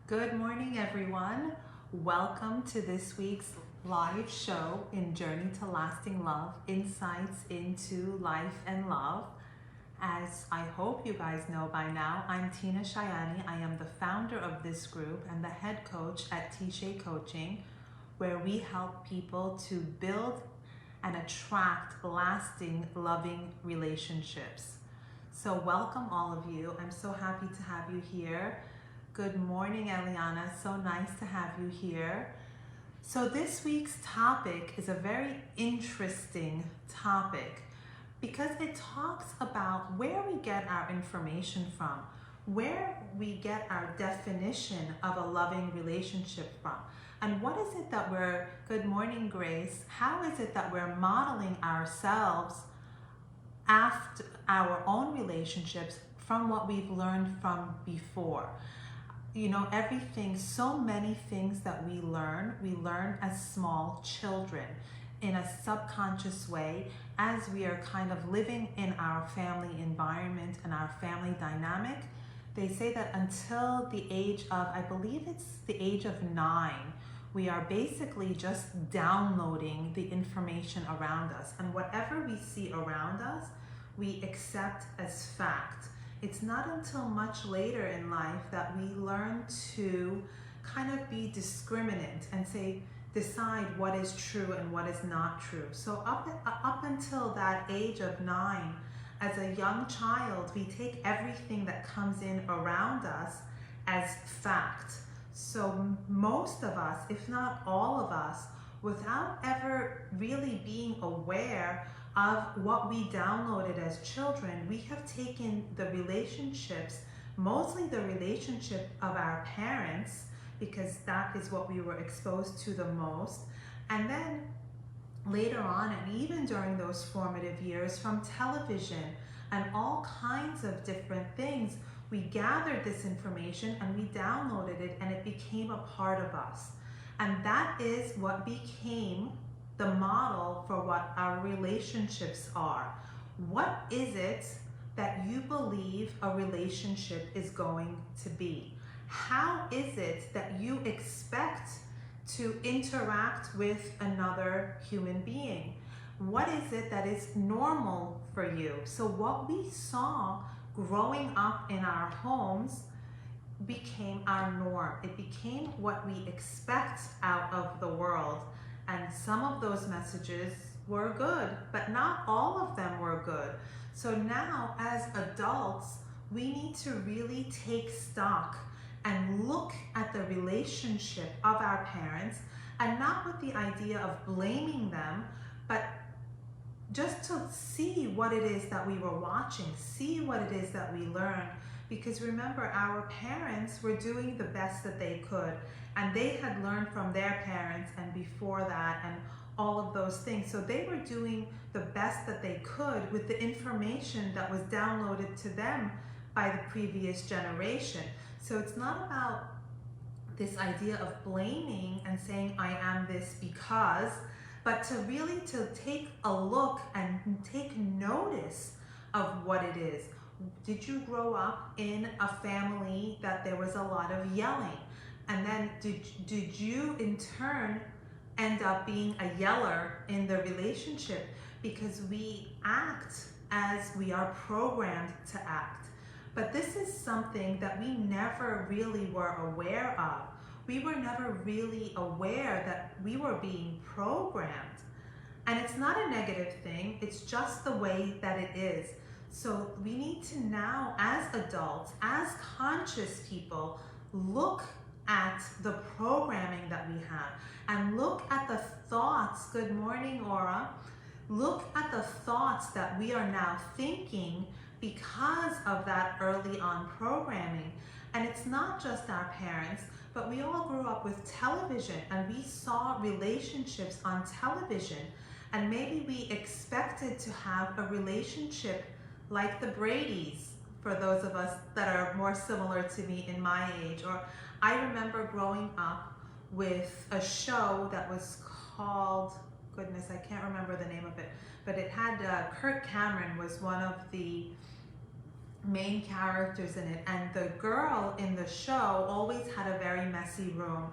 Good morning, everyone. Welcome to this week's live show in Journey to Lasting Love, Insights into Life and Love. As I hope you guys know by now, I'm Tina Shayani. I am the founder of this group and the head coach at Tisha Coaching, where we help people to build and attract lasting, loving relationships. So welcome all of you. I'm so happy to have you here. Good morning, Eliana. So nice to have you here. So this week's topic is a very interesting topic because it talks about where we get our information from, where we get our definition of a loving relationship from, and what is it that good morning, Grace, how is it that we're modeling ourselves after our own relationships from what we've learned from before. You know, so many things that we learn as small children in a subconscious way as we are kind of living in our family environment and our family dynamic. They say that until the age of, I believe it's the age of 9, we are basically just downloading the information around us. And whatever we see around us, we accept as fact. It's not until much later in life that we learn to kind of be discriminant and decide what is true and what is not true. So up until that age of 9, as a young child, we take everything that comes in around us as fact. So most of us, if not all of us, without ever really being aware of what we downloaded as children, we have taken the relationships, mostly the relationship of our parents, because that is what we were exposed to the most, and then later on, and even during those formative years, from television and all kinds of different things, we gathered this information and we downloaded it and it became a part of us. And that is what became the model for what our relationships are. What is it that you believe a relationship is going to be? How is it that you expect to interact with another human being? What is it that is normal for you? So what we saw growing up in our homes became our norm. It became what we expect out of the world. And some of those messages were good, but not all of them were good. So now as adults, we need to really take stock and look at the relationship of our parents, and not with the idea of blaming them, but just to see what it is that we were watching, see what it is that we learned. Because remember, our parents were doing the best that they could, and they had learned from their parents and before that and all of those things. So they were doing the best that they could with the information that was downloaded to them by the previous generation. So it's not about this idea of blaming and saying I am this because, but to really to take a look and take notice of what it is. Did you grow up in a family that there was a lot of yelling? And then did you in turn end up being a yeller in the relationship? Because we act as we are programmed to act. But this is something that we never really were aware of. We were never really aware that we were being programmed. And it's not a negative thing, it's just the way that it is. So we need to now, as adults, as conscious people, look at the programming that we have and look at the thoughts. Good morning, Aura. Look at the thoughts that we are now thinking because of that early on programming. And it's not just our parents, but we all grew up with television and we saw relationships on television. And maybe we expected to have a relationship like the Brady's, for those of us that are more similar to me in my age. Or I remember growing up with a show that was called, goodness, I can't remember the name of it, but it had Kirk Cameron was one of the main characters in it, and the girl in the show always had a very messy room.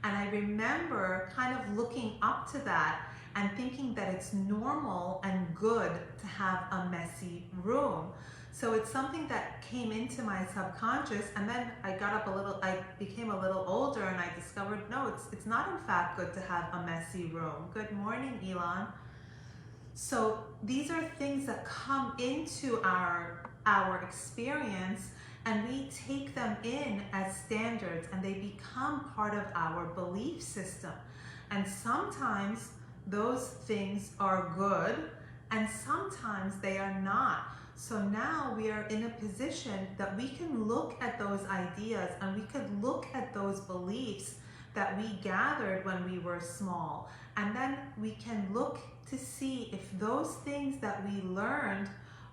And I remember kind of looking up to that and thinking that it's normal and good to have a messy room. So it's something that came into my subconscious, and then I became a little older and I discovered, no, it's not in fact good to have a messy room. Good morning, Elon. So these are things that come into our experience, and we take them in as standards, and they become part of our belief system. And sometimes those things are good, and sometimes they are not. So now we are in a position that we can look at those ideas, and we could look at those beliefs that we gathered when we were small, and then we can look to see if those things that we learned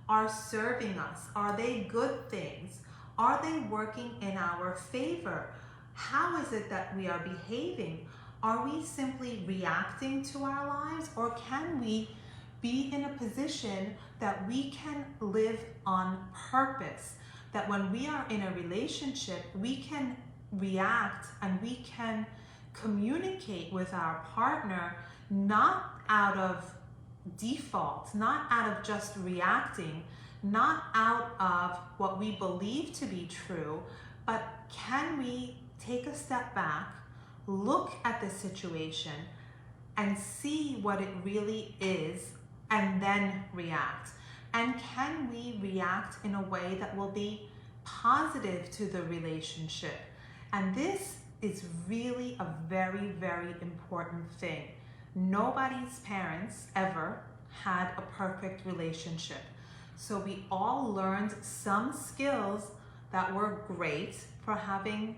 are serving us. Are they good things? Are they working in our favor? How is it that we are behaving? Are we simply reacting to our lives, or can we be in a position that we can live on purpose? That when we are in a relationship, we can react and we can communicate with our partner, not out of default, not out of just reacting, not out of what we believe to be true, but can we take a step back, look at the situation, and see what it really is, and then react? And can we react in a way that will be positive to the relationship? And this is really a very, very important thing. Nobody's parents ever had a perfect relationship. So we all learned some skills that were great for having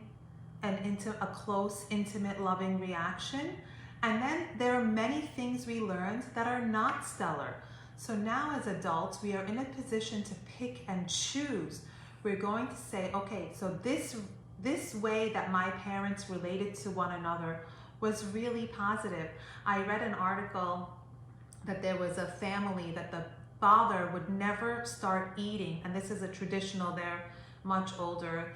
a close, intimate, loving reaction. And then there are many things we learned that are not stellar. So now as adults, we are in a position to pick and choose. We're going to say, okay, so this way that my parents related to one another was really positive. I read an article that there was a family that the father would never start eating, and this is a traditional, they're much older.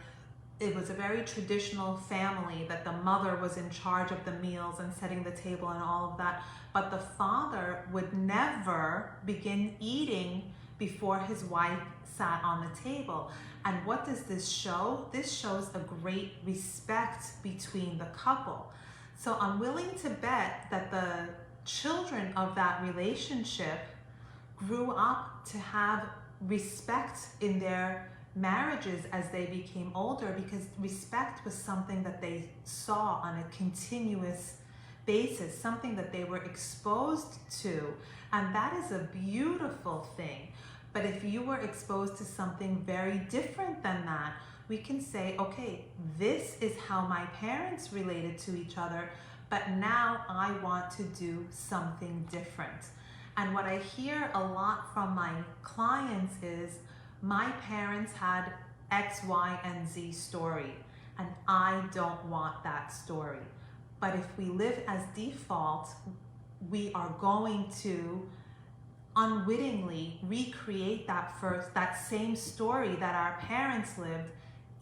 It was a very traditional family that the mother was in charge of the meals and setting the table and all of that, but the father would never begin eating before his wife sat on the table. And what does this show? This shows a great respect between the couple. So I'm willing to bet that the children of that relationship grew up to have respect in their marriages as they became older, because respect was something that they saw on a continuous basis, something that they were exposed to, and that is a beautiful thing. But if you were exposed to something very different than that, we can say, okay, this is how my parents related to each other, but now I want to do something different. And what I hear a lot from my clients is, my parents had X, Y, and Z story, and I don't want that story. But if we live as default, we are going to unwittingly recreate that same story that our parents lived,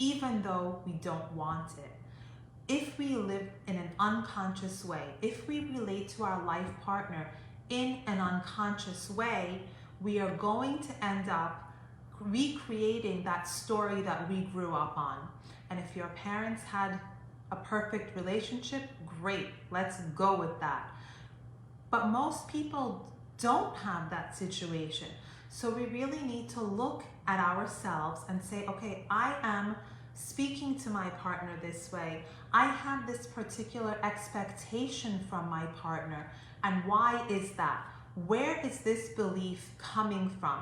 even though we don't want it. If we live in an unconscious way, if we relate to our life partner in an unconscious way, we are going to end up recreating that story that we grew up on. And if your parents had a perfect relationship, great, let's go with that. But most people don't have that situation. So we really need to look at ourselves and say, okay, I am speaking to my partner this way. I have this particular expectation from my partner. And why is that? Where is this belief coming from?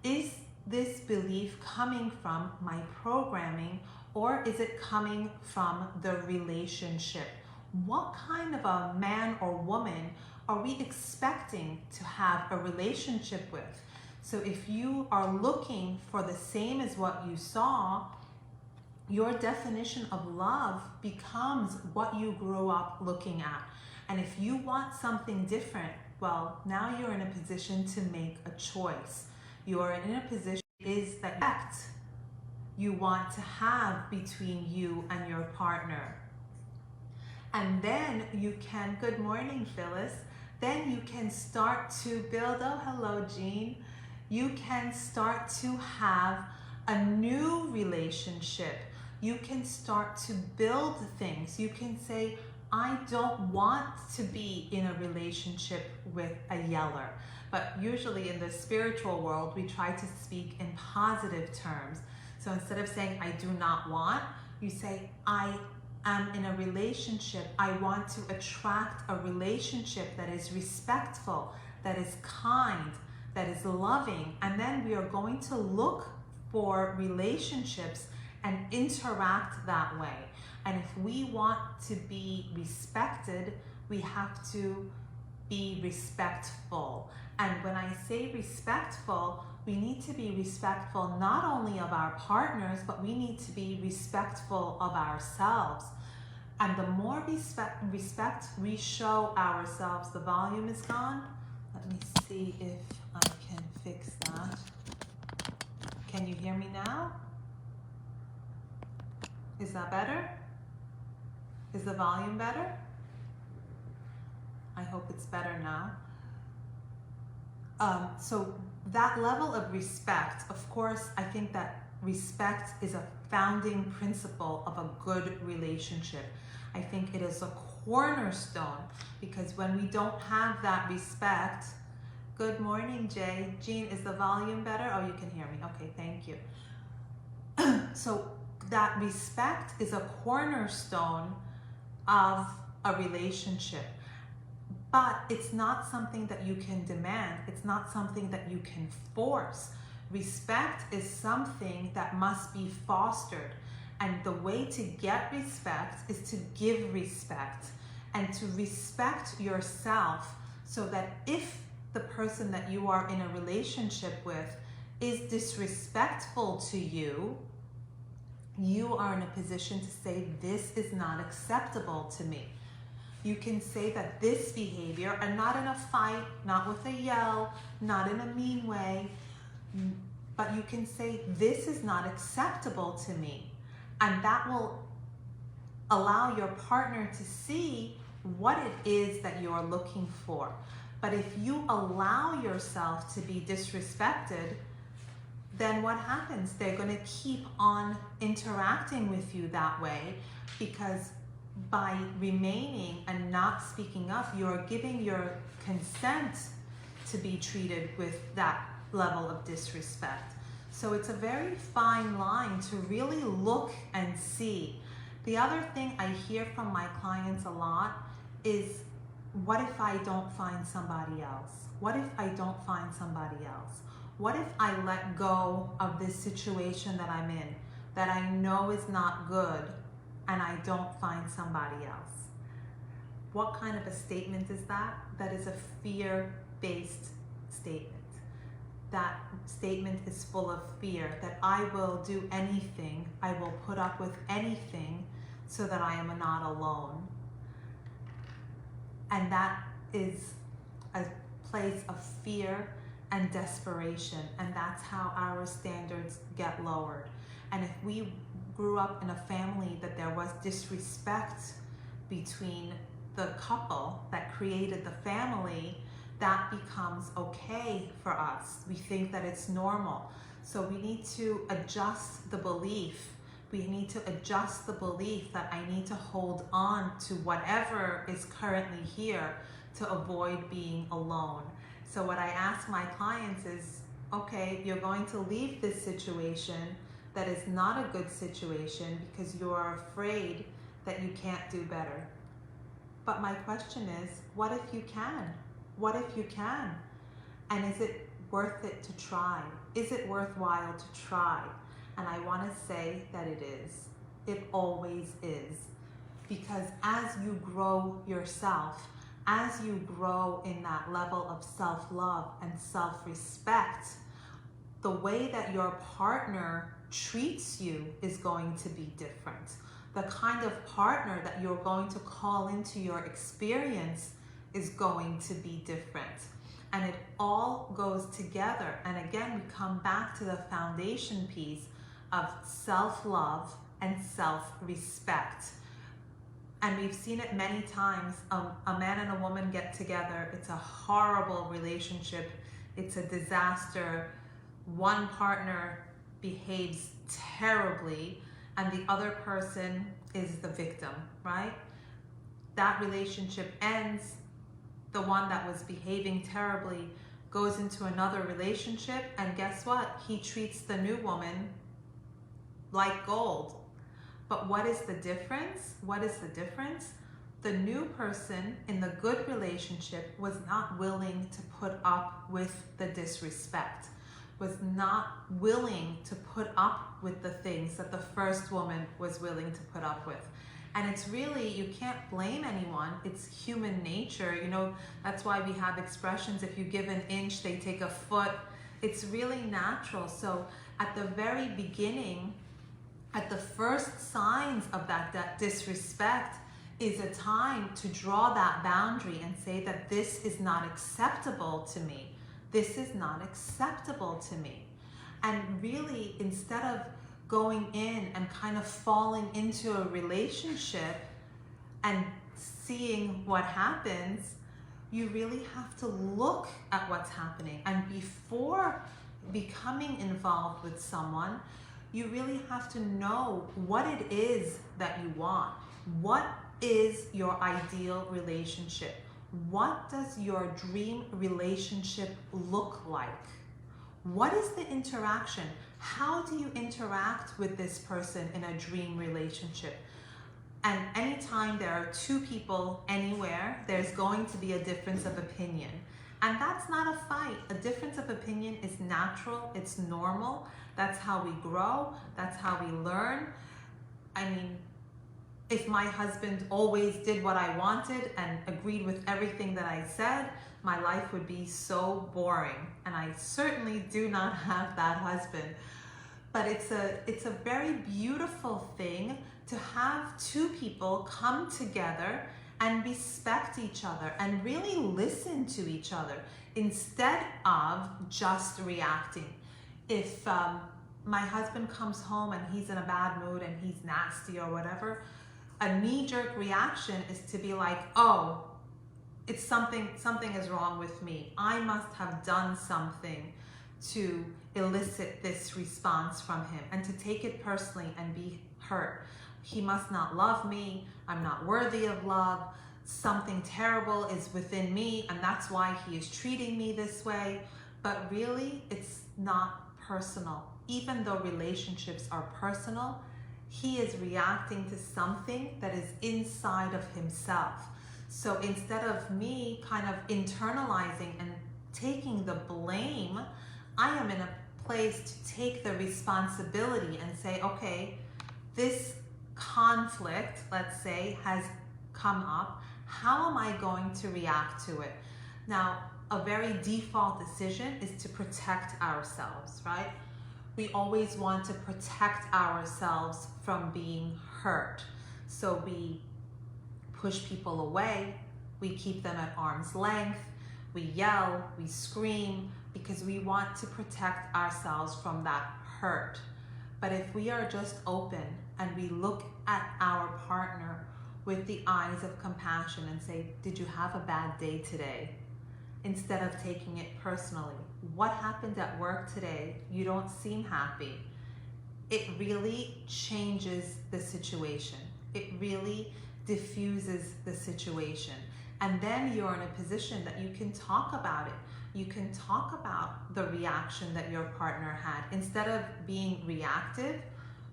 Is this belief coming from my programming, or is it coming from the relationship? What kind of a man or woman are we expecting to have a relationship with? So if you are looking for the same as what you saw, your definition of love becomes what you grew up looking at. And if you want something different, well, now you're in a position to make a choice. You're in a position is that you want to have between you and your partner. And then you can, good morning, Phyllis. Then you can start to build, oh, hello, Jean. You can start to have a new relationship. You can start to build things. You can say, I don't want to be in a relationship with a yeller. But usually in the spiritual world, we try to speak in positive terms. So instead of saying, I do not want, you say, I am in a relationship. I want to attract a relationship that is respectful, that is kind, that is loving. And then we are going to look for relationships and interact that way. And if we want to be respected, we have to be respectful. And when I say respectful, we need to be respectful not only of our partners, but we need to be respectful of ourselves. And the more respect we show ourselves, the volume is gone. Let me see if I can fix that. Can you hear me now? Is that better? Is the volume better? I hope it's better now. So that level of respect, of course, I think that respect is a founding principle of a good relationship. I think it is a cornerstone, because when we don't have that respect, good morning, Jay. Jean, is the volume better? Oh, you can hear me. Okay, thank you. So that respect is a cornerstone of a relationship. But it's not something that you can demand. It's not something that you can force. Respect is something that must be fostered. And the way to get respect is to give respect and to respect yourself, so that if the person that you are in a relationship with is disrespectful to you, you are in a position to say, this is not acceptable to me. You can say that this behavior, and not in a fight, not with a yell, not in a mean way, but you can say, this is not acceptable to me. And that will allow your partner to see what it is that you're looking for. But if you allow yourself to be disrespected, then what happens? They're going to keep on interacting with you that way, because by remaining and not speaking up, you're giving your consent to be treated with that level of disrespect. So it's a very fine line to really look and see. The other thing I hear from my clients a lot is, what if I don't find somebody else? What if I don't find somebody else? What if I let go of this situation that I'm in, that I know is not good, and I don't find somebody else? What kind of a statement is that? That is a fear-based statement. That statement is full of fear, that I will do anything, I will put up with anything so that I am not alone. And that is a place of fear and desperation, and that's how our standards get lowered. And if we grew up in a family that there was disrespect between the couple that created the family, that becomes okay for us. We think that it's normal. So we need to adjust the belief. We need to adjust the belief that I need to hold on to whatever is currently here to avoid being alone. So what I ask my clients is, okay, you're going to leave this situation that is not a good situation because you are afraid that you can't do better. But my question is, what if you can? What if you can? And is it worth it to try? Is it worthwhile to try? And I want to say that it is. It always is. Because as you grow yourself, as you grow in that level of self-love and self-respect, the way that your partner treats you is going to be different. The kind of partner that you're going to call into your experience is going to be different. And it all goes together. And again, we come back to the foundation piece of self-love and self-respect. And we've seen it many times. A man and a woman get together. It's a horrible relationship. It's a disaster. One partner behaves terribly and the other person is the victim, right? That relationship ends. The one that was behaving terribly goes into another relationship, and guess what? He treats the new woman like gold. But what is the difference? What is the difference? The new person in the good relationship was not willing to put up with the disrespect, was not willing to put up with the things that the first woman was willing to put up with. And it's really, you can't blame anyone. It's human nature. You know, that's why we have expressions, if you give an inch, they take a foot. It's really natural. So at the very beginning, at the first signs of that disrespect is a time to draw that boundary and say that this is not acceptable to me. This is not acceptable to me. And really, instead of going in and kind of falling into a relationship and seeing what happens, you really have to look at what's happening. And before becoming involved with someone, you really have to know what it is that you want. What is your ideal relationship? What does your dream relationship look like? What is the interaction? How do you interact with this person in a dream relationship? And anytime there are two people anywhere, there's going to be a difference of opinion. And that's not a fight. A difference of opinion is natural, it's normal. That's how we grow, that's how we learn. I mean, if my husband always did what I wanted and agreed with everything that I said, my life would be so boring. And I certainly do not have that husband. But it's a very beautiful thing to have two people come together and respect each other and really listen to each other instead of just reacting. If my husband comes home and he's in a bad mood and he's nasty or whatever, a knee-jerk reaction is to be like, oh, it's something is wrong with me. I must have done something to elicit this response from him, and to take it personally and be hurt. He must not love me. I'm not worthy of love. Something terrible is within me, and that's why he is treating me this way. But really, it's not personal. Even though relationships are personal, he is reacting to something that is inside of himself. So instead of me kind of internalizing and taking the blame, I am in a place to take the responsibility and say, okay, this conflict, let's say, has come up. How am I going to react to it? Now, a very default decision is to protect ourselves, right? We always want to protect ourselves from being hurt. So we push people away, we keep them at arm's length, we yell, we scream, because we want to protect ourselves from that hurt. But if we are just open and we look at our partner with the eyes of compassion and say, did you have a bad day today? Instead of taking it personally. What happened at work today? You don't seem happy. It really changes the situation. It really diffuses the situation. And then you're in a position that you can talk about it. You can talk about the reaction that your partner had. Instead of being reactive,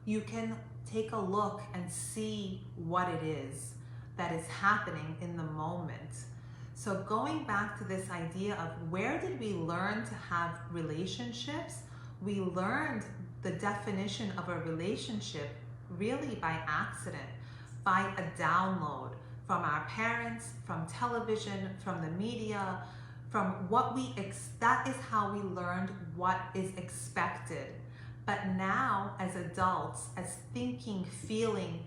you can take a look and see what it is that is happening in the moment. So going back to this idea of where did we learn to have relationships? We learned the definition of a relationship really by accident, by a download from our parents, from television, from the media, from what that is how we learned what is expected. But now as adults, as thinking, feeling,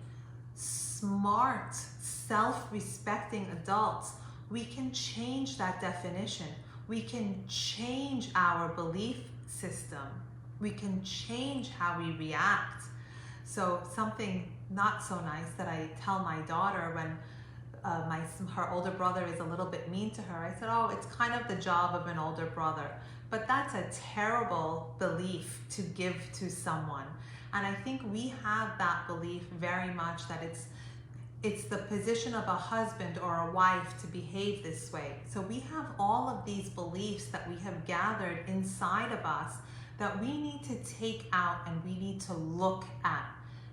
smart, self-respecting adults, we can change that definition. We can change our belief system. we can change how we react. So something not so nice that I tell my daughter when her older brother is a little bit mean to her, I said, oh, it's kind of the job of an older brother. But that's a terrible belief to give to someone. And I think we have that belief very much, that it's the position of a husband or a wife to behave this way. So we have all of these beliefs that we have gathered inside of us that we need to take out and we need to look at.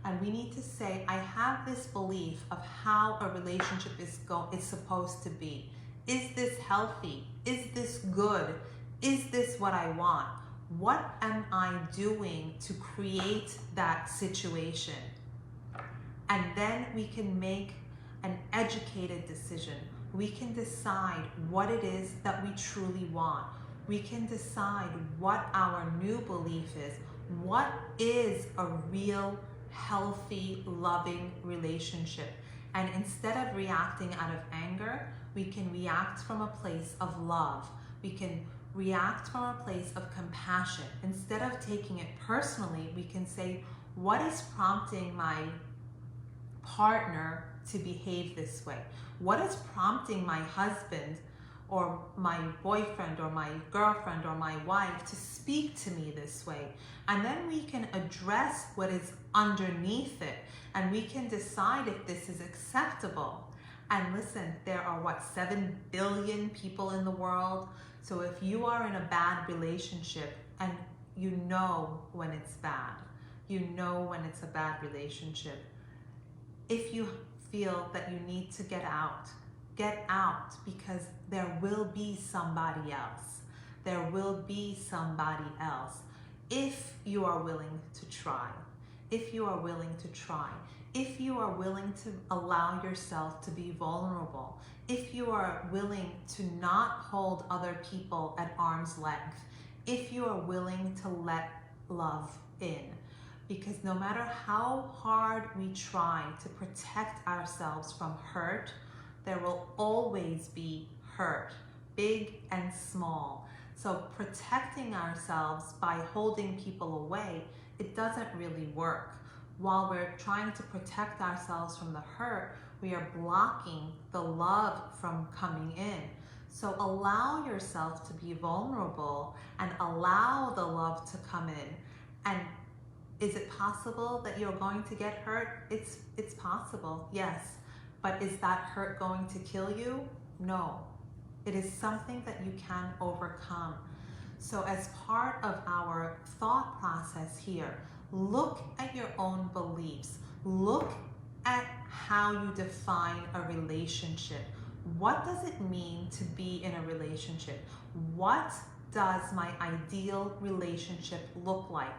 And we need to say, I have this belief of how a relationship is supposed to be. Is this healthy? Is this good? Is this what I want? What am I doing to create that situation? And then we can make an educated decision. We can decide what it is that we truly want. We can decide what our new belief is. What is a real, healthy, loving relationship? And instead of reacting out of anger, we can react from a place of love. We can react from a place of compassion. Instead of taking it personally, we can say, what is prompting my partner to behave this way? What is prompting my husband or my boyfriend or my girlfriend or my wife to speak to me this way? And then we can address what is underneath it, and we can decide if this is acceptable. And listen, there are 7 billion people in the world. So if you are in a bad relationship and you know when it's bad, you know when it's a bad relationship, if you feel that you need to get out, because there will be somebody else. There will be somebody else. If you are willing to try, if you are willing to try, if you are willing to allow yourself to be vulnerable, if you are willing to not hold other people at arm's length, if you are willing to let love in. Because no matter how hard we try to protect ourselves from hurt, there will always be hurt, big and small. So protecting ourselves by holding people away, it doesn't really work. While we're trying to protect ourselves from the hurt, we are blocking the love from coming in. So allow yourself to be vulnerable and allow the love to come in. And is it possible that you're going to get hurt? It's possible, yes. But is that hurt going to kill you? No. It is something that you can overcome. So as part of our thought process here, look at your own beliefs. Look at how you define a relationship. What does it mean to be in a relationship? What does my ideal relationship look like?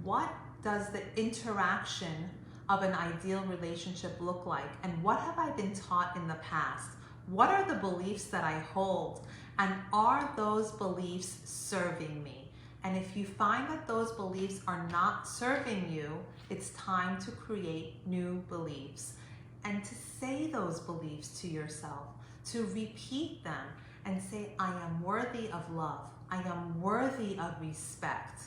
What does the interaction of an ideal relationship look like? And what have I been taught in the past? What are the beliefs that I hold? And are those beliefs serving me? And if you find that those beliefs are not serving you, it's time to create new beliefs. And to say those beliefs to yourself, to repeat them and say, I am worthy of love. I am worthy of respect.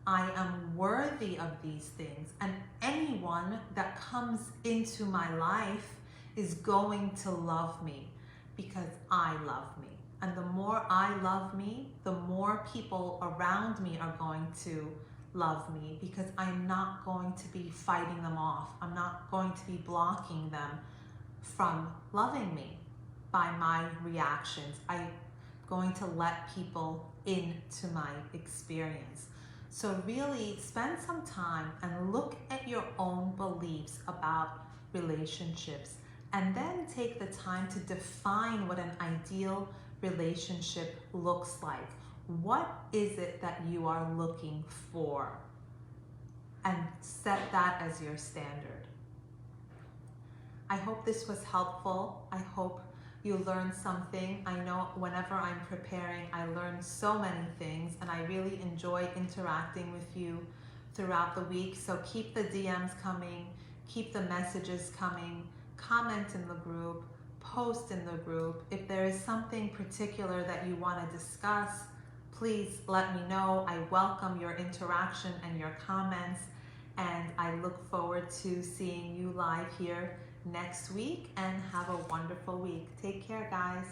I am worthy of these things. And anyone that comes into my life is going to love me because I love me. And the more I love me, the more people around me are going to love me, because I'm not going to be fighting them off. I'm not going to be blocking them from loving me by my reactions. I'm going to let people into my experience. So really spend some time and look at your own beliefs about relationships, and then take the time to define what an ideal relationship looks like. What is it that you are looking for? And set that as your standard. I hope this was helpful. I hope you learned something. I know whenever I'm preparing, I learn so many things, and I really enjoy interacting with you throughout the week. So keep the DMs coming, keep the messages coming, comment in the group, post in the group. If there is something particular that you want to discuss, Please let me know. I welcome your interaction and your comments, and I look forward to seeing you live here next week, and have a wonderful week. Take care, guys.